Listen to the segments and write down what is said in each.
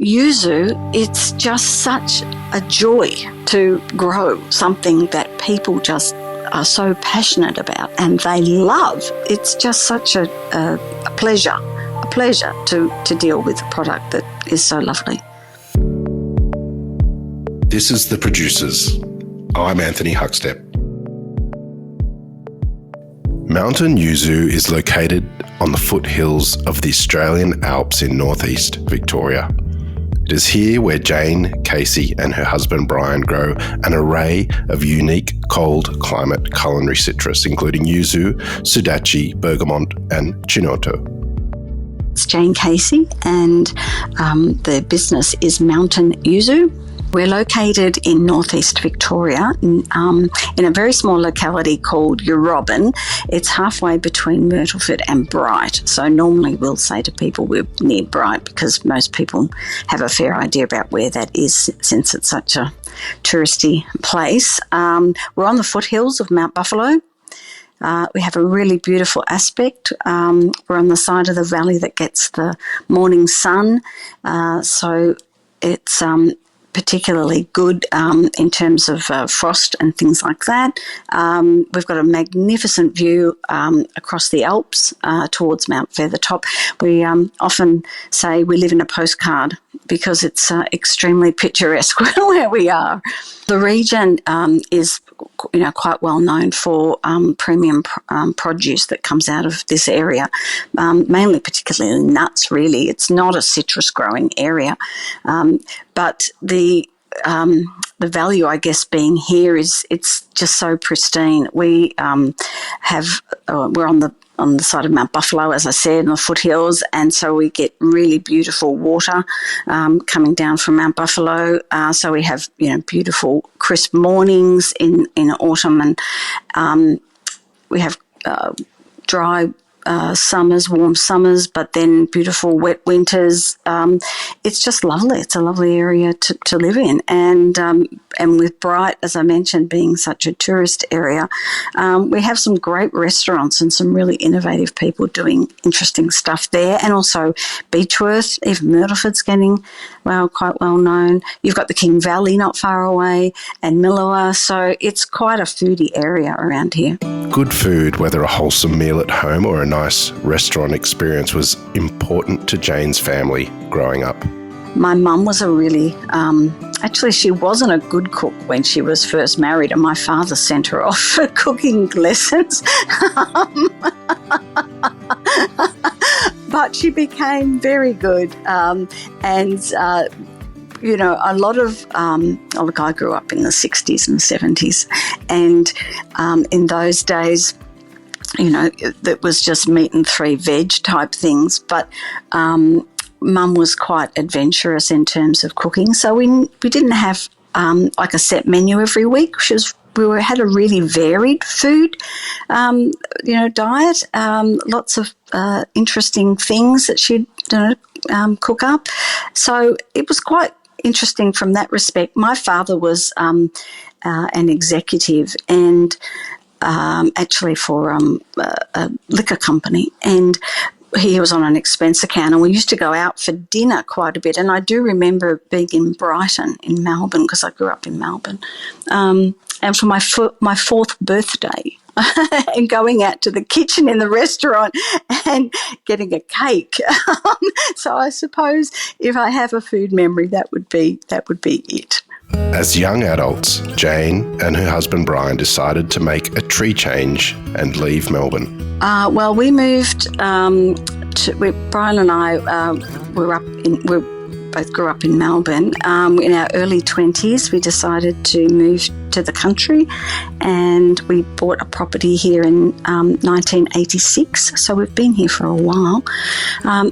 Yuzu, it's just such a joy to grow something that people just are so passionate about and they love. It's just such a pleasure to deal with a product that is so lovely. This is The Producers. I'm Anthony Huckstep. Mountain Yuzu is located on the foothills of the Australian Alps in northeast Victoria. It is here where Jane, Casey and her husband Brian grow an array of unique cold climate culinary citrus, including yuzu, sudachi, bergamot and chinotto. It's Jane Casey and the business is Mountain Yuzu. We're located in northeast Victoria in a very small locality called Eurobin. It's halfway between Myrtleford and Bright. So normally we'll say to people we're near Bright because most people have a fair idea about where that is since it's such a touristy place. We're on the foothills of Mount Buffalo. We have a really beautiful aspect. We're on the side of the valley that gets the morning sun. So it's particularly good in terms of frost and things like that. We've got a magnificent view across the Alps towards Mount Feathertop. We often say we live in a postcard because it's extremely picturesque where we are. The region is quite well known for premium produce that comes out of this area, mainly particularly nuts, really. It's not a citrus growing area, but the value, I guess, being here is it's just so pristine. We're on the side of Mount Buffalo, as I said, in the foothills, and so we get really beautiful water coming down from Mount Buffalo. So we have beautiful crisp mornings in autumn, and we have dry summers, warm summers, but then beautiful wet winters. It's just lovely. It's a lovely area to live in. And with Bright, as I mentioned, being such a tourist area, we have some great restaurants and some really innovative people doing interesting stuff there. And also Beechworth, even Myrtleford's getting quite well known. You've got the King Valley not far away and Millawa. So it's quite a foodie area around here. Good food, whether a wholesome meal at home or a nice restaurant experience, was important to Jane's family growing up. My mum was a really, actually she wasn't a good cook when she was first married, and my father sent her off for cooking lessons. But she became very good. A lot of, look, I grew up in the 60s and 70s, and in those days, it was just meat and 3 veg type things, but Mum was quite adventurous in terms of cooking, so we didn't have like a set menu every week. We had a really varied food, diet. Lots of interesting things that she'd cook up. So it was quite interesting from that respect. My father was an executive and actually for a liquor company, and he was on an expense account, and we used to go out for dinner quite a bit. And I do remember being in Brighton in Melbourne, because I grew up in Melbourne, and for my 4th birthday, and going out to the kitchen in the restaurant and getting a cake. So I suppose if I have a food memory, that would be it. As young adults, Jane and her husband Brian decided to make a tree change and leave Melbourne. We moved. Brian and I we both grew up in Melbourne. In our early 20s, we decided to move to the country, and we bought a property here in 1986. So we've been here for a while.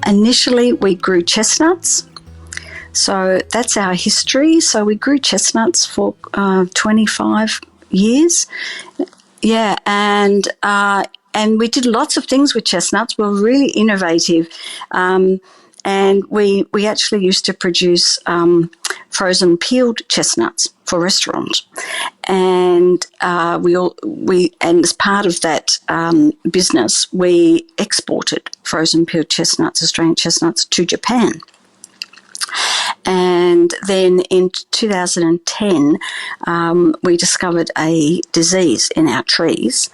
Initially, we grew chestnuts. So that's our history. So we grew chestnuts for 25 years. Yeah, and we did lots of things with chestnuts. We were really innovative. And we actually used to produce frozen peeled chestnuts for restaurants. And and as part of that business, we exported frozen peeled chestnuts, Australian chestnuts, to Japan. And then in 2010, we discovered a disease in our trees,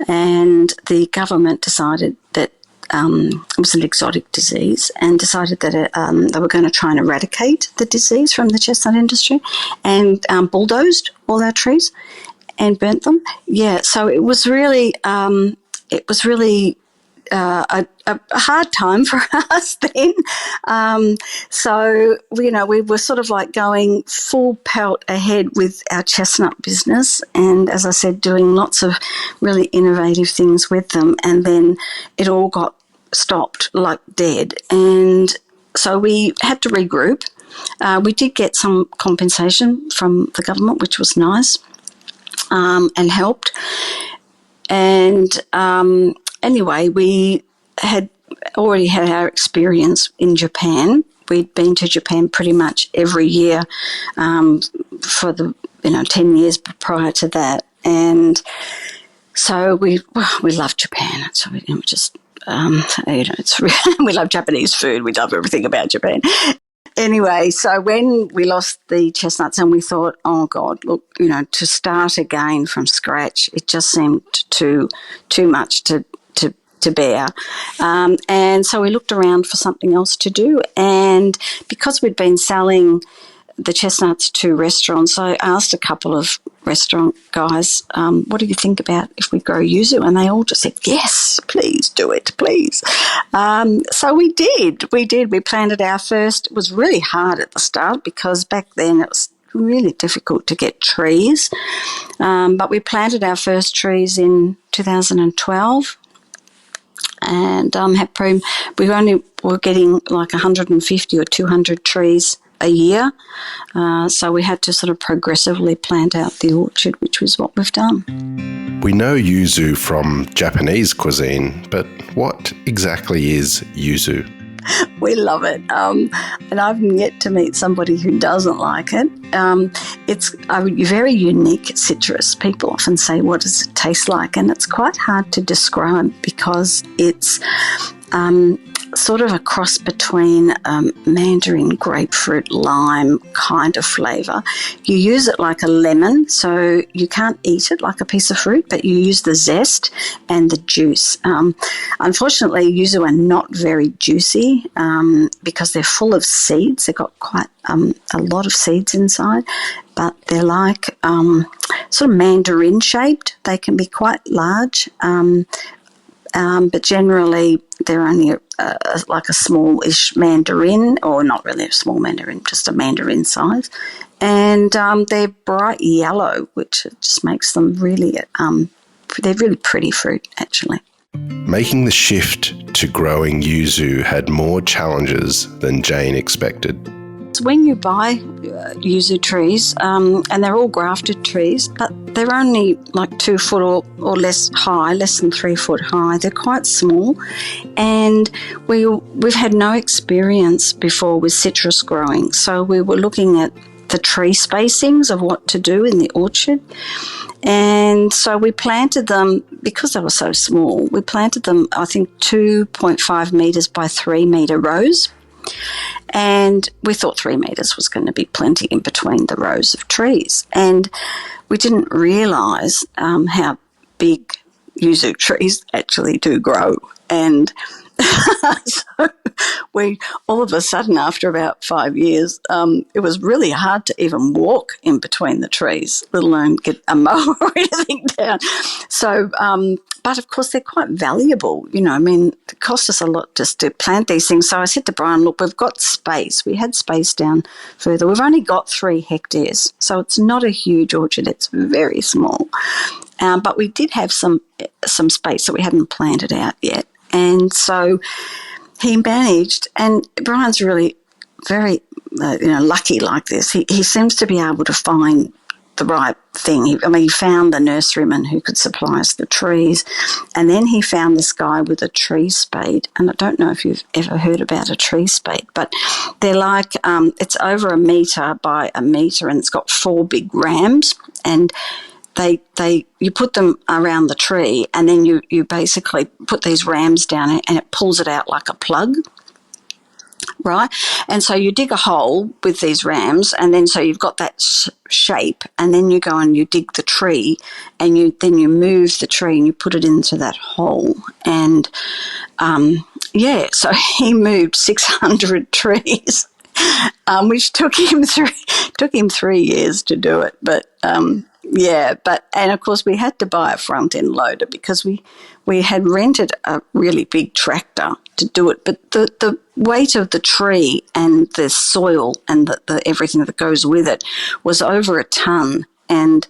and the government decided that it was an exotic disease, and decided that they were going to try and eradicate the disease from the chestnut industry, and bulldozed all our trees and burnt them. Yeah, so it was really a hard time for us then. So, we were sort of like going full pelt ahead with our chestnut business, and as I said, doing lots of really innovative things with them. And then it all got stopped like dead. And so we had to regroup. We did get some compensation from the government, which was nice, and helped. And anyway, we had already had our experience in Japan. We'd been to Japan pretty much every year for the 10 years prior to that, and so we love Japan. So we just we love Japanese food. We love everything about Japan. Anyway, so when we lost the chestnuts and we thought, oh God, look, to start again from scratch, it just seemed too much to bear. And so we looked around for something else to do. And because we'd been selling the chestnuts to restaurants, I asked a couple of restaurant guys, what do you think about if we grow yuzu? And they all just said, yes, please do it, please. So we did. We planted our first. It was really hard at the start because back then it was really difficult to get trees. But we planted our first trees in 2012. And we were getting like 150 or 200 trees a year. So we had to sort of progressively plant out the orchard, which was what we've done. We know yuzu from Japanese cuisine, but what exactly is yuzu? We love it. And I've yet to meet somebody who doesn't like it. It's a very unique citrus. People often say, what does it taste like? And it's quite hard to describe because it's sort of a cross between mandarin, grapefruit, lime kind of flavour. You use it like a lemon, so you can't eat it like a piece of fruit, but you use the zest and the juice. Unfortunately, yuzu are not very juicy because they're full of seeds. They've got quite a lot of seeds inside, but they're like sort of mandarin shaped. They can be quite large. But generally they're only like a smallish mandarin, or not really a small mandarin, just a mandarin size. And they're bright yellow, which just makes them really, they're really pretty fruit, actually. Making the shift to growing yuzu had more challenges than Jane expected. When you buy yuzu trees, and they're all grafted trees, but they're only like 2 foot or less high, less than 3 foot high. They're quite small, and we've had no experience before with citrus growing. So we were looking at the tree spacings of what to do in the orchard. And so we planted them, because they were so small, we planted them, I think, 2.5 metres by 3 metre rows. And we thought 3 metres was going to be plenty in between the rows of trees. And we didn't realise how big yuzu trees actually do grow. And so we, all of a sudden, after about 5 years, it was really hard to even walk in between the trees, let alone get a mower or anything down. So, but of course, they're quite valuable. It cost us a lot just to plant these things. So I said to Brian, look, we've got space. We had space down further. We've only got 3 hectares, so it's not a huge orchard. It's very small. But we did have some space that we hadn't planted out yet. And so he managed, and Brian's really very, lucky like this. He seems to be able to find the right thing. He found the nurseryman who could supply us the trees, and then he found this guy with a tree spade. And I don't know if you've ever heard about a tree spade, but they're like, it's over 1 metre by 1 metre, and it's got 4 big rams, and you put them around the tree, and then you basically put these rams down it, and it pulls it out like a plug. right? And so you dig a hole with these rams, and then so you've got that shape, and then you go and you dig the tree, and then you move the tree and you put it into that hole. And so he moved 600 trees, which took him 3 years to do it. But and of course we had to buy a front end loader because we had rented a really big tractor to do it. But the weight of the tree and the soil and the everything that goes with it was over a ton, and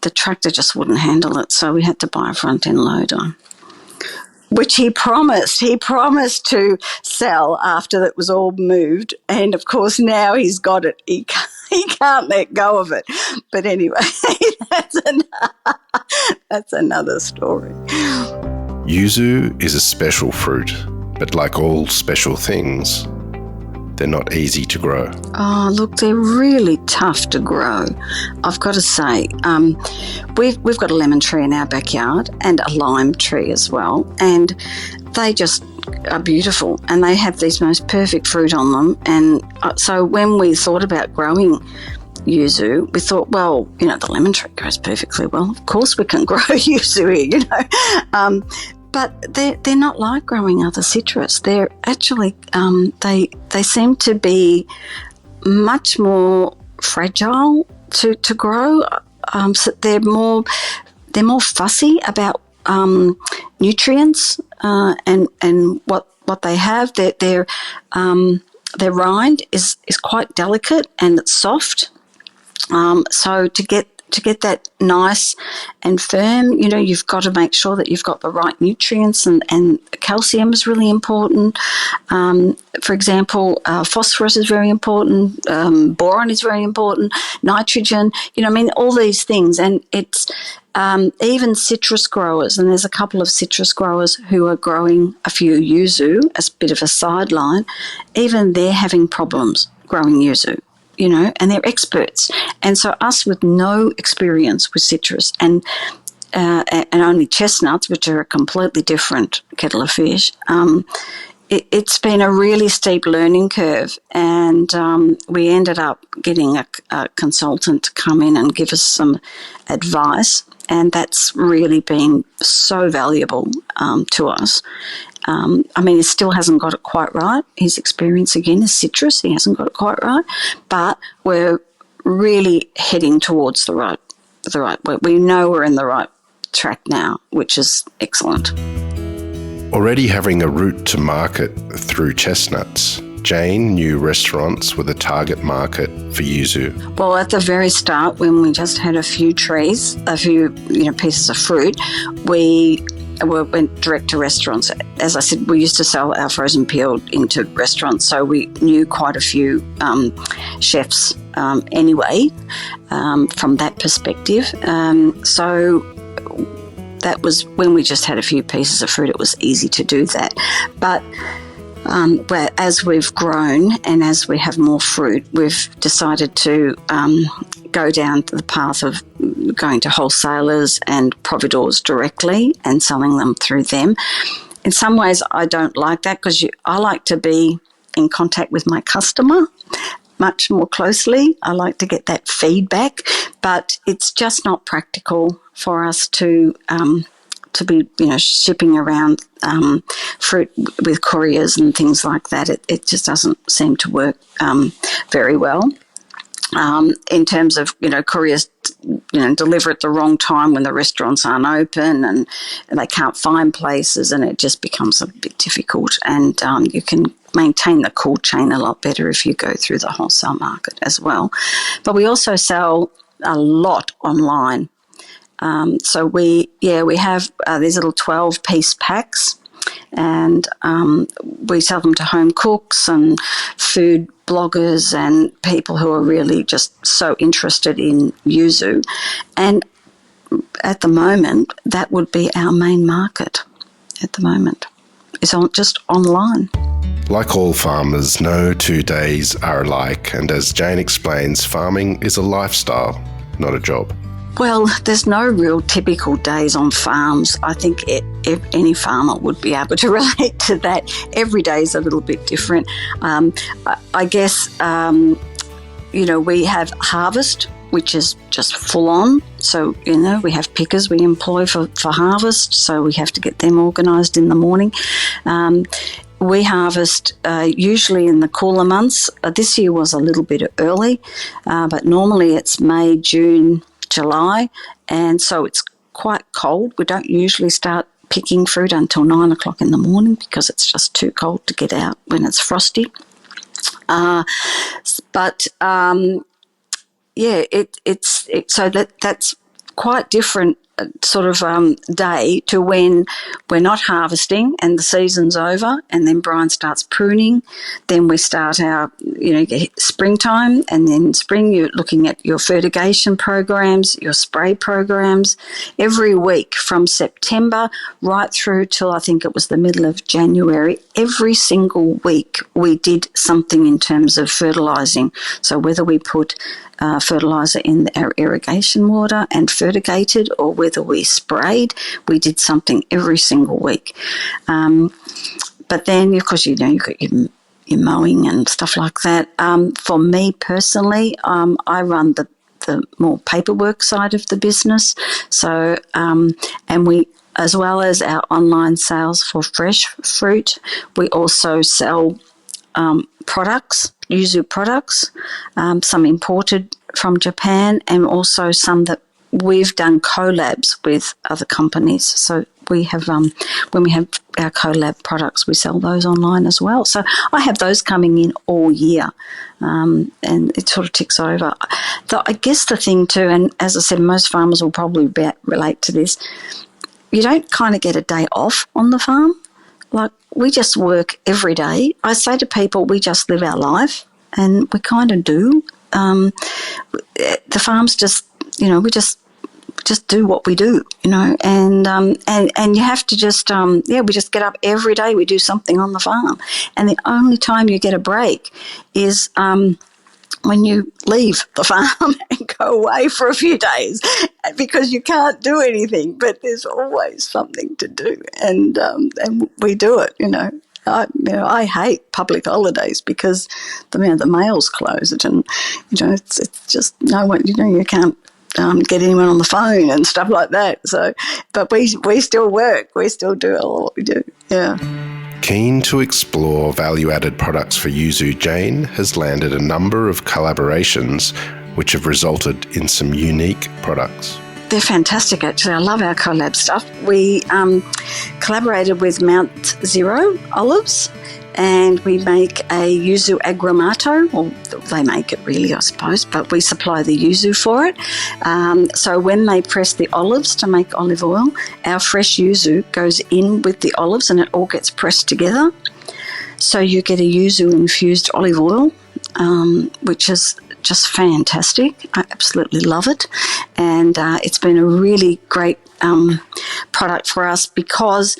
the tractor just wouldn't handle it. So we had to buy a front end loader, which he promised to sell after that was all moved. And of course now he's got it. He can't let go of it. But anyway, that's another story. Yuzu is a special fruit, but like all special things, they're not easy to grow. Oh, look, they're really tough to grow, I've got to say. We've got a lemon tree in our backyard and a lime tree as well, and they just are beautiful, and they have these most perfect fruit on them. And so when we thought about growing yuzu, we thought, well, the lemon tree grows perfectly well. Of course we can grow yuzu here, But they're not like growing other citrus. They're actually, they seem to be much more fragile to grow. So they're more fussy about nutrients and what they have. Their rind is quite delicate and it's soft. So to get that nice and firm, you've got to make sure that you've got the right nutrients, and calcium is really important. For example, phosphorus is very important, boron is very important, nitrogen, all these things. And it's even citrus growers, and there's a couple of citrus growers who are growing a few yuzu as a bit of a sideline, even they're having problems growing yuzu. And they're experts. And so us with no experience with citrus and only chestnuts, which are a completely different kettle of fish, it's been a really steep learning curve. And we ended up getting a consultant to come in and give us some advice. And that's really been so valuable to us. He still hasn't got it quite right. His experience, again, is citrus. He hasn't got it quite right. But we're really heading towards the right way. We know we're in the right track now, which is excellent. Already having a route to market through chestnuts, Jane knew restaurants were the target market for yuzu. Well, at the very start, when we just had a few trees, a few pieces of fruit, we went direct to restaurants. As I said, we used to sell our frozen peeled into restaurants, so we knew quite a few chefs anyway from that perspective. So that was when we just had a few pieces of fruit, it was easy to do that. But as we've grown and as we have more fruit, we've decided to go down the path of going to wholesalers and providors directly and selling them through them. In some ways, I don't like that because I like to be in contact with my customer much more closely. I like to get that feedback, but it's just not practical for us to be, shipping around fruit with couriers and things like that. It just doesn't seem to work very well. In terms of, couriers, deliver at the wrong time when the restaurants aren't open and they can't find places, and it just becomes a bit difficult. And you can maintain the cold chain a lot better if you go through the wholesale market as well. But we also sell a lot online. So we have these little 12-piece packs, and we sell them to home cooks and food bloggers and people who are really just so interested in yuzu. And at the moment, that would be our main market at the moment. It's just online. Like all farmers, no 2 days are alike, and as Jane explains, farming is a lifestyle, not a job. Well, there's no real typical days on farms. I think any farmer would be able to relate to that. Every day is a little bit different. I guess, we have harvest, which is just full on. So, we have pickers we employ for harvest, so we have to get them organised in the morning. We harvest usually in the cooler months. This year was a little bit early, but normally it's May, June, July, and so it's quite cold. We don't usually start picking fruit until 9 o'clock in the morning because it's just too cold to get out when it's frosty. So that's quite different sort of day to when we're not harvesting and the season's over, and then Brian starts pruning. Then we start our, springtime, and then spring you're looking at your fertigation programs, your spray programs. Every week from September right through till I think it was the middle of January, every single week we did something in terms of fertilising. So whether we put fertiliser in our irrigation water and fertigated, or whether we sprayed, we did something every single week. But then, of course, you've got your mowing and stuff like that. For me personally, I run the more paperwork side of the business. So, and we, as well as our online sales for fresh fruit, we also sell products, Yuzu products, some imported from Japan, and also some that we've done collabs with other companies. So we have, when we have our collab products, we sell those online as well. So I have those coming in all year, and it sort of ticks over. I guess the thing too, and as I said, most farmers will probably relate to this, you don't kind of get a day off on the farm. Like, we just work every day. I say to people, we just live our life, and we kind of do. The farms just, we just do what we do, and you have to just, we just get up every day. We do something on the farm, and the only time you get a break is when you leave the farm and go away for a few days, because you can't do anything, but there's always something to do, and we do it, I hate public holidays because the mail's closed, and it's just no one, you can't get anyone on the phone and stuff like that. So, but we still work, we still do all what we do. Yeah. Keen to explore value-added products for Yuzu, Jane has landed a number of collaborations which have resulted in some unique products. They're fantastic, actually. I love our collab stuff. We collaborated with Mount Zero Olives, and we make a Yuzu aggramato, or they make it really, I suppose, but we supply the Yuzu for it. So when they press the olives to make olive oil, our fresh Yuzu goes in with the olives and it all gets pressed together. So you get a Yuzu infused olive oil, which is just fantastic. I absolutely love it. And it's been a really great product for us because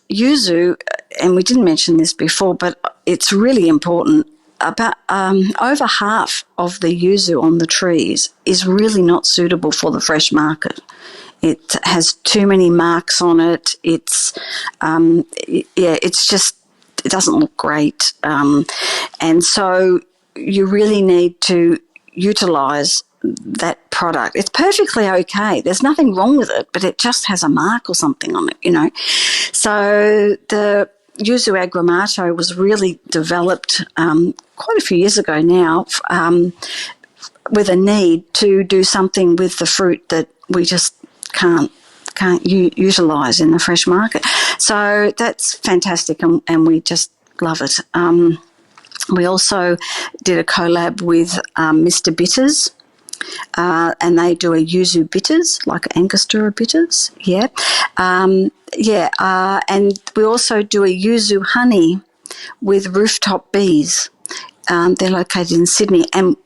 Yuzu, and we didn't mention this before, but it's really important, about over half of the Yuzu on the trees is really not suitable for the fresh market. It has too many marks on it. It's just, it doesn't look great. And so you really need to utilise that product. It's perfectly okay. There's nothing wrong with it, but it just has a mark or something on it, So the Yuzu aggramato was really developed quite a few years ago now with a need to do something with the fruit that we just can't utilise in the fresh market. So that's fantastic, and we just love it. We also did a collab with Mr. Bitters, and they do a Yuzu bitters, like Angostura bitters, and we also do a Yuzu honey with rooftop bees. They're located in Sydney, and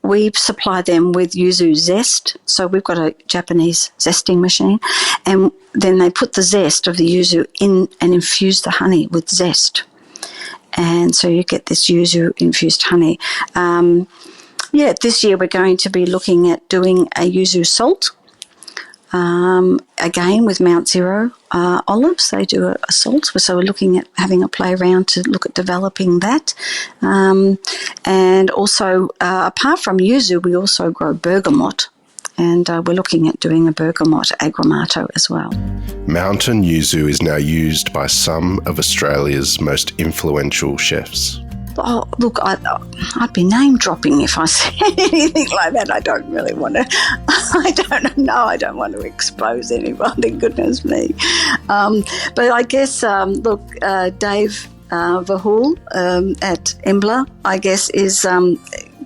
we supply them with Yuzu zest. So we've got a Japanese zesting machine, and then they put the zest of the Yuzu in and infuse the honey with zest. And so you get this Yuzu infused honey. this year we're going to be looking at doing a yuzu salt. Again, with Mount Zero olives, they do a salt. So we're looking at having a play around to look at developing that. And also, apart from yuzu, we also grow bergamot. And we're looking at doing a bergamot agrumato as well. Mountain yuzu is now used by some of Australia's most influential chefs. Oh, look, I'd be name dropping if I said anything like that. I don't really want to. I don't want to expose anybody. Goodness me. But I guess, Dave Vahul at Embla, I guess, is.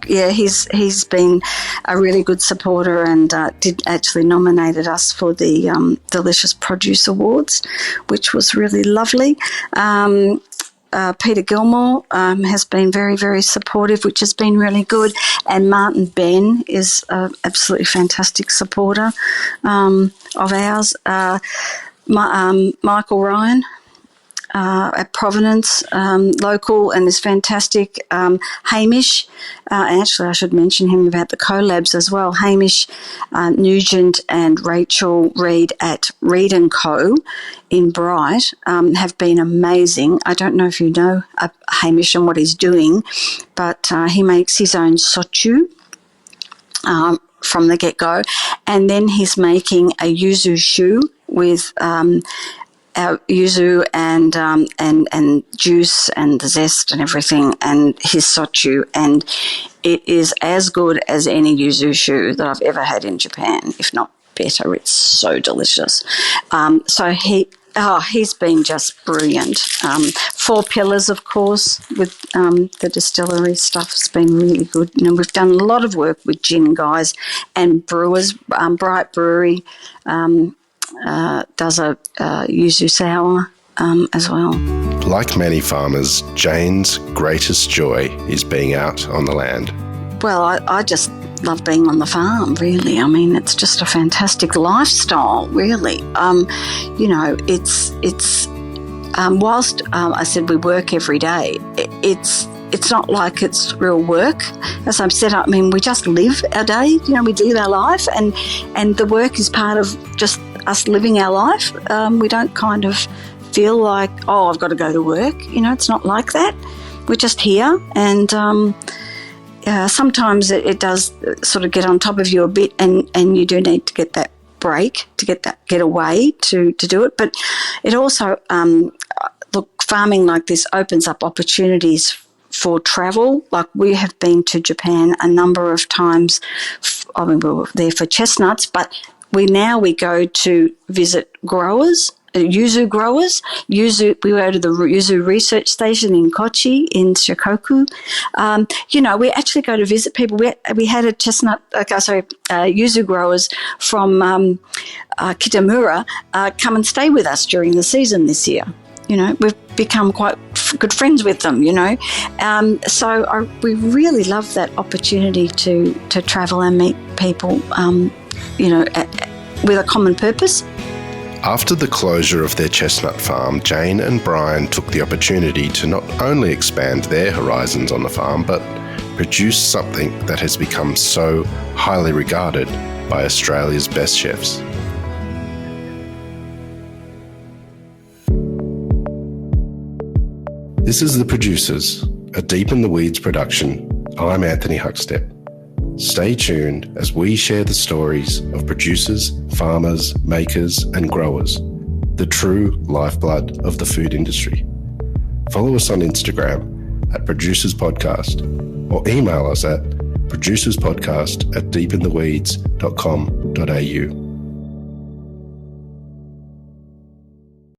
He's been a really good supporter and did actually nominated us for the Delicious Produce Awards, which was really lovely. Peter Gilmore has been very, very supportive, which has been really good. And Martin Ben is an absolutely fantastic supporter of ours. Michael Ryan at Provenance, local, and is fantastic. Hamish, actually I should mention him about the collabs as well. Hamish Nugent and Rachel Reid at Reid & Co. in Bright have been amazing. I don't know if you know Hamish and what he's doing, but he makes his own sochu from the get-go, and then he's making a yuzu shoe with yuzu and juice and the zest and everything, and his sochu, and it is as good as any yuzu shoe that I've ever had in Japan, if not better. It's so delicious. So he's been just brilliant. Four Pillars, of course, with the distillery stuff has been really good. You know, we've done a lot of work with gin guys and brewers. Bright Brewery does a yuzu sour as well. Like many farmers, Jane's greatest joy is being out on the land. Well, I just love being on the farm, really. I mean, it's just a fantastic lifestyle, really. It's whilst I said we work every day, it's not like it's real work. As I've said, I mean, we just live our day. You know, we live our life, and the work is part of just us living our life. We don't kind of feel like, I've got to go to work. You know, it's not like that. We're just here, and sometimes it does sort of get on top of you a bit, and you do need to get that break, to get away to do it. But it also, farming like this opens up opportunities for travel. Like, we have been to Japan a number of times. I mean, we were there for chestnuts, but we go to visit growers, yuzu growers. We go to the yuzu research station in Kochi, in Shikoku. We actually go to visit people. We had a yuzu growers from Kitamura come and stay with us during the season this year. You know, we've become quite good friends with them, you know. We really love that opportunity to travel and meet people, with a common purpose. After the closure of their chestnut farm, Jane and Brian took the opportunity to not only expand their horizons on the farm, but produce something that has become so highly regarded by Australia's best chefs. This is The Producers, a Deep in the Weeds production. I'm Anthony Huckstep. Stay tuned as we share the stories of producers, farmers, makers, and growers, the true lifeblood of the food industry. Follow us on Instagram at Producers Podcast, or email us at producerspodcast@deepintheweeds.com.au.